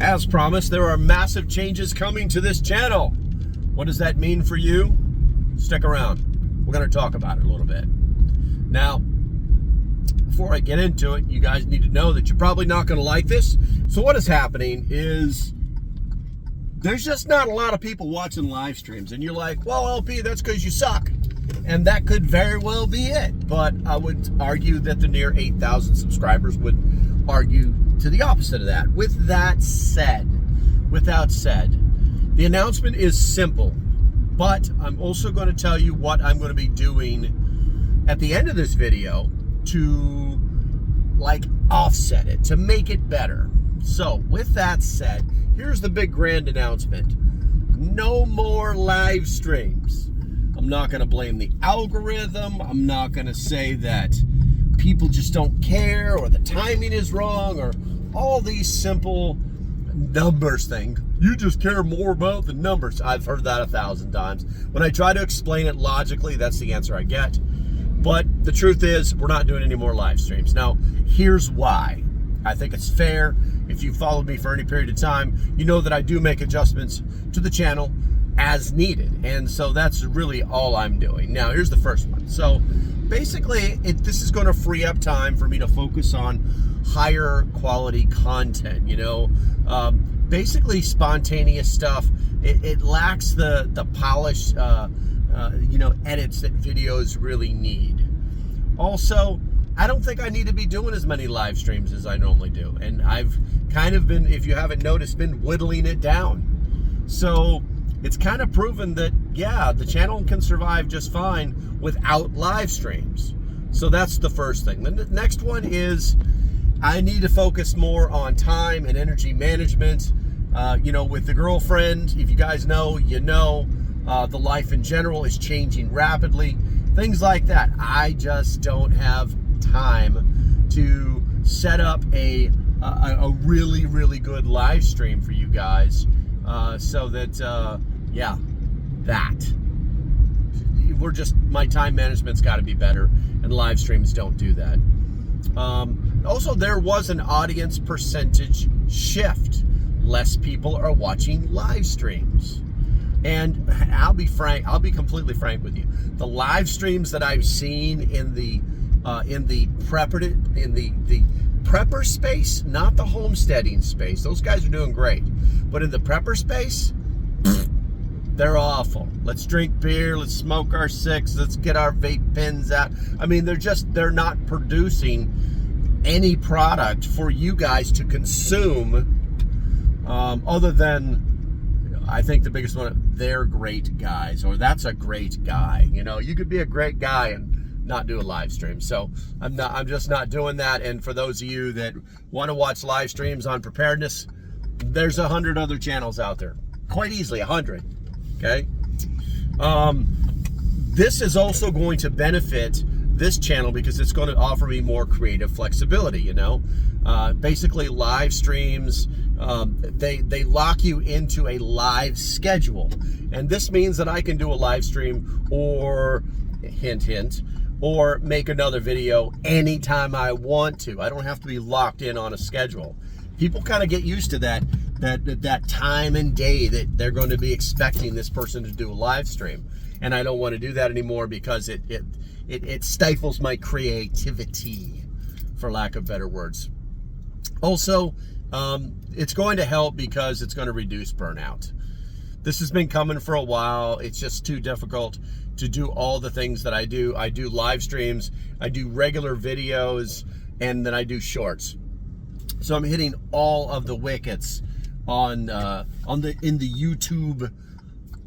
As promised, there are massive changes coming to this channel. What does that mean for you? Stick around. We're going to talk about it a little bit. Now, before I get into it, you guys need to know that you're probably not going to like this. So what is happening is there's just not a lot of people watching live streams. And you're like, well, LP, that's because you suck. And that could very well be it. But I would argue that the near 8,000 subscribers would argue to the opposite of that. With that said, the announcement is simple. But I'm also going to tell you what I'm going to be doing at the end of this video to offset it, to make it better. So with that said, here's the big grand announcement. No more live streams. I'm not going to blame the algorithm. I'm not going to say that people just don't care or the timing is wrong or all these simple numbers things. You just care more about the numbers. I've heard that 1,000 times. When I try to explain it logically, that's the answer I get. But the truth is, we're not doing any more live streams. Now, here's why. I think it's fair. If you followed me for any period of time, you know that I do make adjustments to the channel as needed. And so that's really all I'm doing. Now, here's the first one. So basically, this is going to free up time for me to focus on higher quality content, basically spontaneous stuff. It lacks the polish, edits that videos really need. Also, I don't think I need to be doing as many live streams as I normally do. And I've kind of been, if you haven't noticed, been whittling it down. So it's kind of proven that, yeah, the channel can survive just fine without live streams. So that's the first thing. The next one is I need to focus more on time and energy management. With the girlfriend, if you guys know, the life in general is changing rapidly. Things like that. I just don't have time to set up a really, really good live stream for you guys. So that, my time management's got to be better, and live streams don't do that. Also, there was an audience percentage shift. Less people are watching live streams. And I'll be completely frank with you. The live streams that I've seen in the prepper space, not the homesteading space. Those guys are doing great. But in the prepper space, they're awful. Let's drink beer, let's smoke our six, let's get our vape pens out. I mean, they're not producing any product for you guys to consume, other than, I think the biggest one, they're great guys, or that's a great guy. You could be a great guy and not do a live stream. So I'm just not doing that. And for those of you that want to watch live streams on Preparedness, there's 100 other channels out there. Quite easily 100. Okay. This is also going to benefit this channel because it's going to offer me more creative flexibility. Basically live streams, they lock you into a live schedule, and this means that I can do a live stream or hint, or make another video anytime I want to. I don't have to be locked in on a schedule. People kind of get used to that time and day that they're going to be expecting this person to do a live stream. And I don't want to do that anymore because it stifles my creativity, for lack of better words. Also, it's going to help because it's going to reduce burnout. This has been coming for a while. It's just too difficult to do all the things that I do. I do live streams, I do regular videos, and then I do shorts. So I'm hitting all of the wickets in the YouTube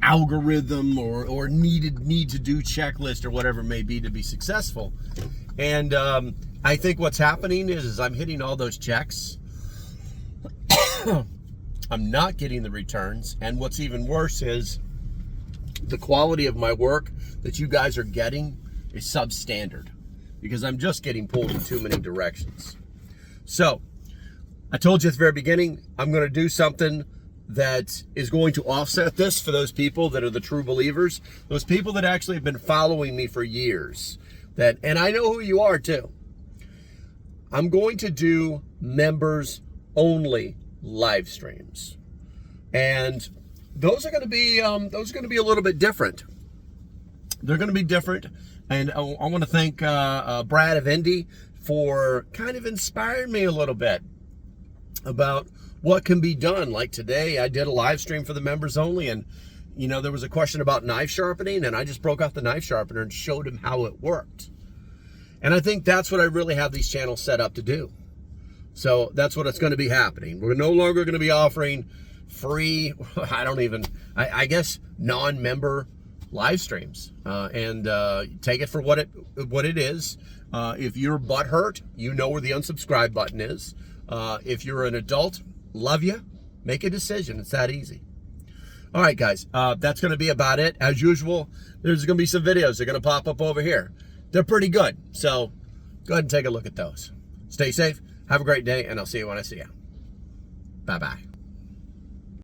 algorithm or need to do checklist or whatever it may be to be successful. And I think what's happening is I'm hitting all those checks. I'm not getting the returns, and what's even worse is the quality of my work that you guys are getting is substandard because I'm just getting pulled in too many directions. So I told you at the very beginning, I'm going to do something that is going to offset this for those people that are the true believers, those people that actually have been following me for years, and I know who you are too. I'm going to do members only live streams. And those are going to be a little bit different. They're going to be different. And I want to thank Brad of Indy for kind of inspiring me a little bit about what can be done. Like today, I did a live stream for the members only, and you know, there was a question about knife sharpening, and I just broke out the knife sharpener and showed him how it worked. And I think that's what I really have these channels set up to do. So that's what it's going to be happening. We're no longer going to be offering free, I guess, non-member live streams, and take it for what it is. If you're butthurt, you know where the unsubscribe button is. If you're an adult, love you, make a decision. It's that easy. All right, guys, that's going to be about it. As usual, there's going to be some videos that are going to pop up over here. They're pretty good, so go ahead and take a look at those. Stay safe, have a great day, and I'll see you when I see you. Bye-bye.